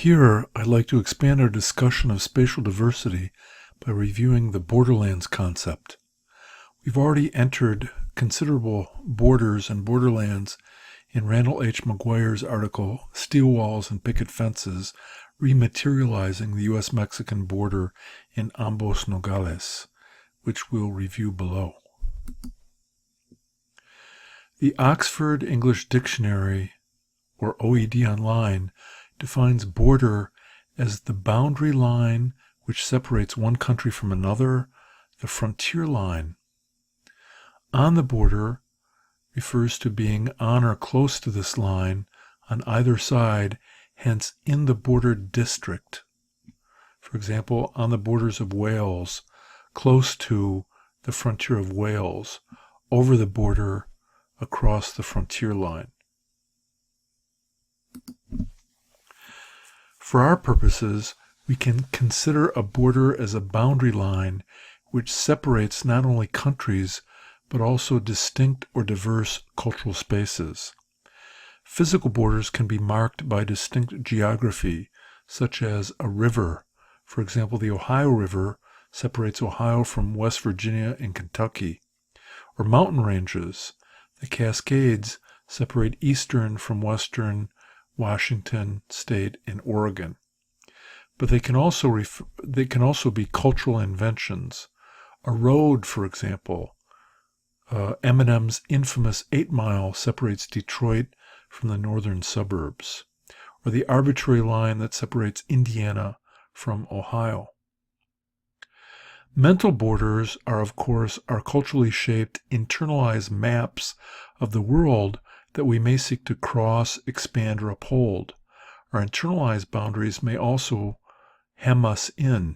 Here, I'd like to expand our discussion of spatial diversity by reviewing the Borderlands concept. We've already entered considerable borders and borderlands in Randall H. McGuire's article, Steel Walls and Picket Fences, Rematerializing the U.S.-Mexican Border in Ambos, Nogales, which we'll review below. The Oxford English Dictionary, or OED Online, defines border as the boundary line which separates one country from another, the frontier line. On the border refers to being on or close to this line on either side, hence in the border district. For example, on the borders of Wales, close to the frontier of Wales, over the border, across the frontier line. For our purposes, we can consider a border as a boundary line which separates not only countries, but also distinct or diverse cultural spaces. Physical borders can be marked by distinct geography, such as a river. For example, the Ohio River separates Ohio from West Virginia and Kentucky. Or mountain ranges. The Cascades separate eastern from western Washington State and Oregon. But they can also be cultural inventions. A road, for example, Eminem's infamous 8 Mile separates Detroit from the northern suburbs, or the arbitrary line that separates Indiana from Ohio. Mental borders are, of course, our culturally shaped, internalized maps of the world that we may seek to cross, expand, or uphold. Our internalized boundaries may also hem us in.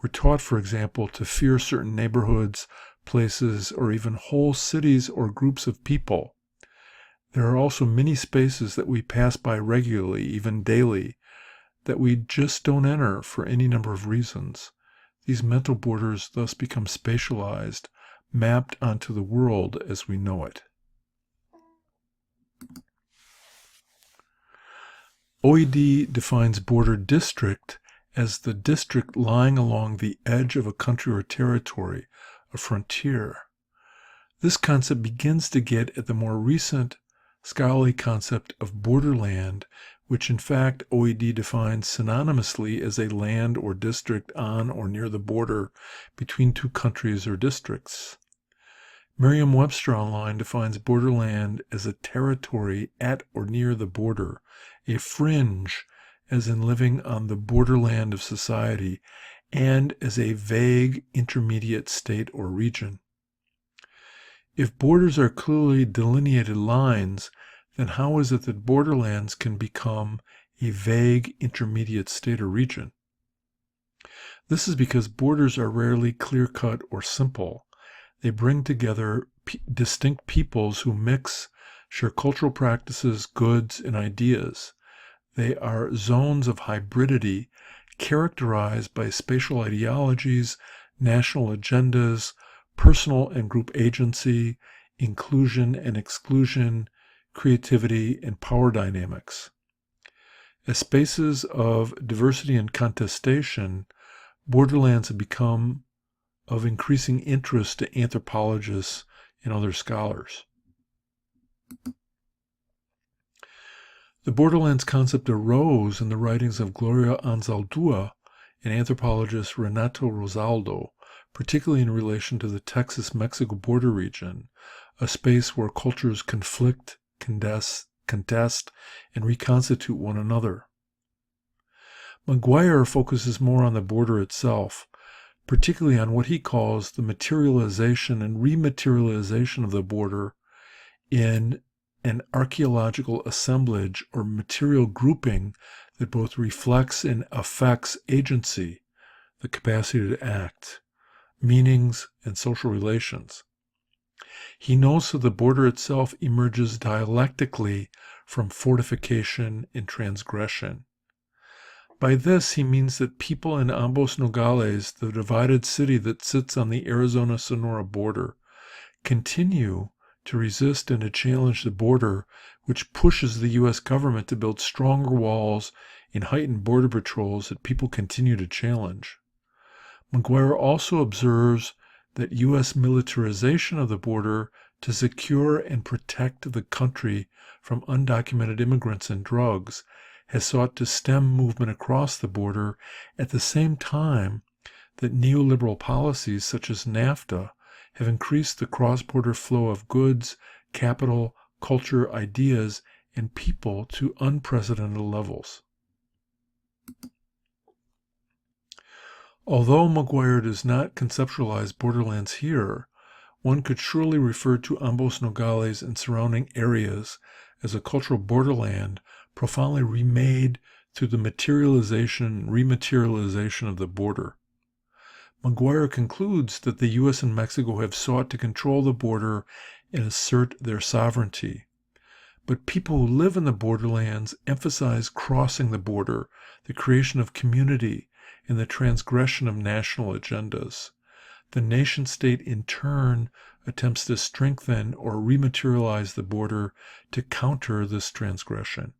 We're taught, for example, to fear certain neighborhoods, places, or even whole cities or groups of people. There are also many spaces that we pass by regularly, even daily, that we just don't enter for any number of reasons. These mental borders thus become spatialized, mapped onto the world as we know it. OED defines border district as the district lying along the edge of a country or territory, a frontier. This concept begins to get at the more recent scholarly concept of borderland, which in fact OED defines synonymously as a land or district on or near the border between two countries or districts. Merriam-Webster Online defines borderland as a territory at or near the border, a fringe, as in living on the borderland of society, and as a vague intermediate state or region. If borders are clearly delineated lines, then how is it that borderlands can become a vague intermediate state or region? This is because borders are rarely clear-cut or simple. They bring together distinct peoples who mix, share cultural practices, goods, and ideas. They are zones of hybridity characterized by spatial ideologies, national agendas, personal and group agency, inclusion and exclusion, creativity, and power dynamics. As spaces of diversity and contestation, borderlands have become of increasing interest to anthropologists and other scholars. The borderlands concept arose in the writings of Gloria Ansaldüa and anthropologist Renato Rosaldo, particularly in relation to the Texas-Mexico border region, a space where cultures conflict, contest, and reconstitute one another. McGuire focuses more on the border itself, particularly on what he calls the materialization and rematerialization of the border in an archaeological assemblage or material grouping that both reflects and affects agency, the capacity to act, meanings, and social relations. He notes that the border itself emerges dialectically from fortification and transgression. By this, he means that people in Ambos, Nogales, the divided city that sits on the Arizona-Sonora border, continue to resist and to challenge the border, which pushes the U.S. government to build stronger walls in heightened border patrols that people continue to challenge. McGuire also observes that U.S. militarization of the border to secure and protect the country from undocumented immigrants and drugs has sought to stem movement across the border at the same time that neoliberal policies such as NAFTA have increased the cross-border flow of goods, capital, culture, ideas, and people to unprecedented levels. Although McGuire does not conceptualize Borderlands here, one could surely refer to Ambos, Nogales, and surrounding areas as a cultural borderland profoundly remade through the materialization and rematerialization of the border. McGuire concludes that the U.S. and Mexico have sought to control the border and assert their sovereignty. But people who live in the borderlands emphasize crossing the border, the creation of community, and the transgression of national agendas. The nation-state, in turn, attempts to strengthen or rematerialize the border to counter this transgression.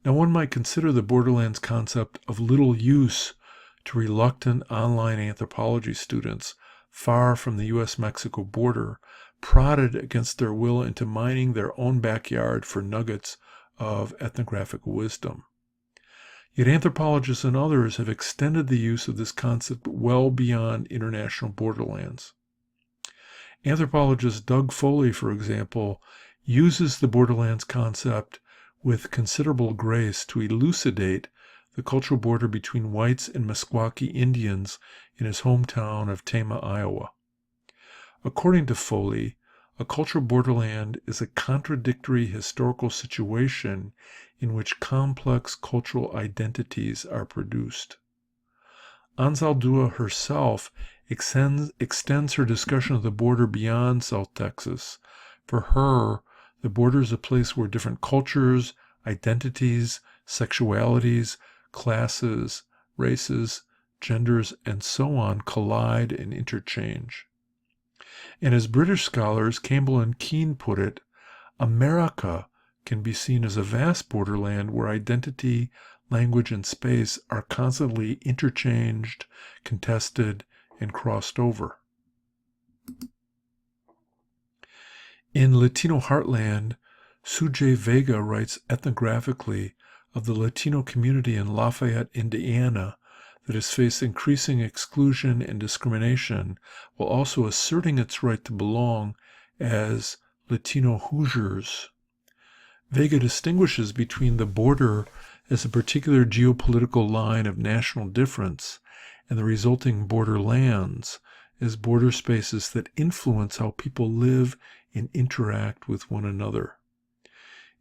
Now, one might consider the Borderlands concept of little use to reluctant online anthropology students far from the U.S.-Mexico border, prodded against their will into mining their own backyard for nuggets of ethnographic wisdom. Yet anthropologists and others have extended the use of this concept well beyond international borderlands. Anthropologist Doug Foley, for example, uses the Borderlands concept with considerable grace to elucidate the cultural border between whites and Meskwaki Indians in his hometown of Tama, Iowa. According to Foley, a cultural borderland is a contradictory historical situation in which complex cultural identities are produced. Ansaldüa herself extends her discussion of the border beyond South Texas. For her, the border is a place where different cultures, identities, sexualities, classes, races, genders, and so on collide and interchange. And as British scholars Campbell and Keane put it, America can be seen as a vast borderland where identity, language, and space are constantly interchanged, contested, and crossed over. In Latino Heartland, Sujay Vega writes ethnographically of the Latino community in Lafayette, Indiana, that has faced increasing exclusion and discrimination while also asserting its right to belong as Latino Hoosiers. Vega distinguishes between the border as a particular geopolitical line of national difference and the resulting borderlands as border spaces that influence how people live and interact with one another.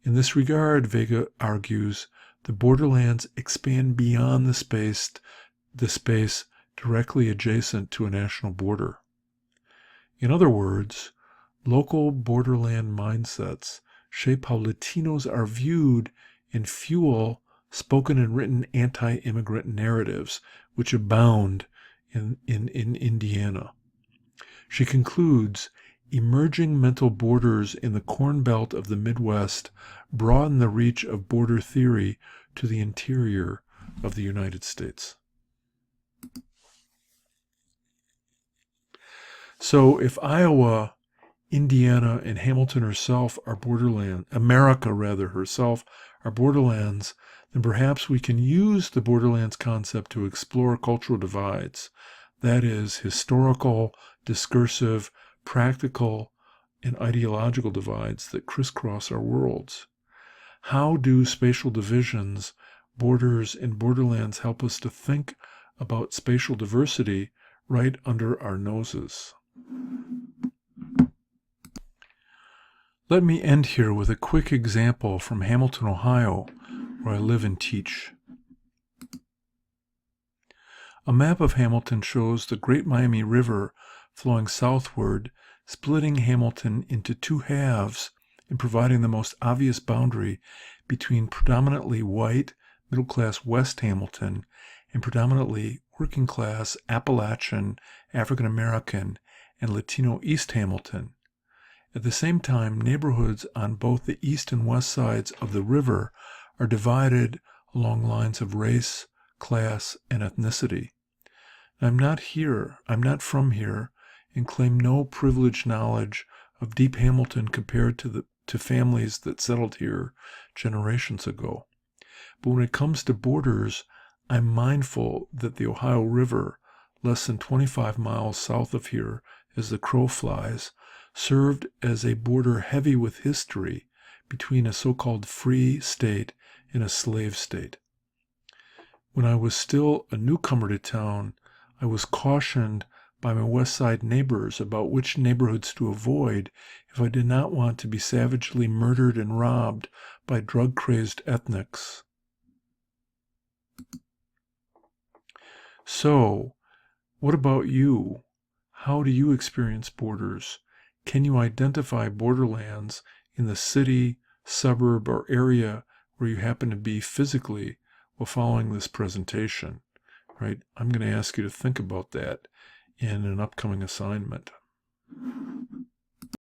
In this regard, Vega argues, the borderlands expand beyond the space directly adjacent to a national border. In other words, local borderland mindsets shape how Latinos are viewed and fuel spoken and written anti-immigrant narratives, which abound in Indiana. She concludes, emerging mental borders in the Corn Belt of the Midwest broaden the reach of border theory to the interior of the United States. So if Iowa, Indiana, and Hamilton herself are America herself are borderlands, then perhaps we can use the borderlands concept to explore cultural divides, that is, historical, discursive, practical, and ideological divides that crisscross our worlds. How do spatial divisions, borders, and borderlands help us to think about spatial diversity right under our noses? Let me end here with a quick example from Hamilton, Ohio, where I live and teach. A map of Hamilton shows the Great Miami River flowing southward, splitting Hamilton into two halves and providing the most obvious boundary between predominantly white, middle-class West Hamilton and predominantly working-class Appalachian, African-American, and Latino East Hamilton. At the same time, neighborhoods on both the east and west sides of the river are divided along lines of race, class, and ethnicity. I'm not from here, and claim no privileged knowledge of deep Hamilton compared to families that settled here generations ago. But when it comes to borders, I'm mindful that the Ohio River, less than 25 miles south of here as the crow flies, served as a border heavy with history between a so-called free state and a slave state. When I was still a newcomer to town, I was cautioned by my West Side neighbors about which neighborhoods to avoid if I did not want to be savagely murdered and robbed by drug-crazed ethnics. So, what about you? How do you experience borders? Can you identify borderlands in the city, suburb, or area where you happen to be physically while following this presentation? Right? I'm going to ask you to think about that in an upcoming assignment.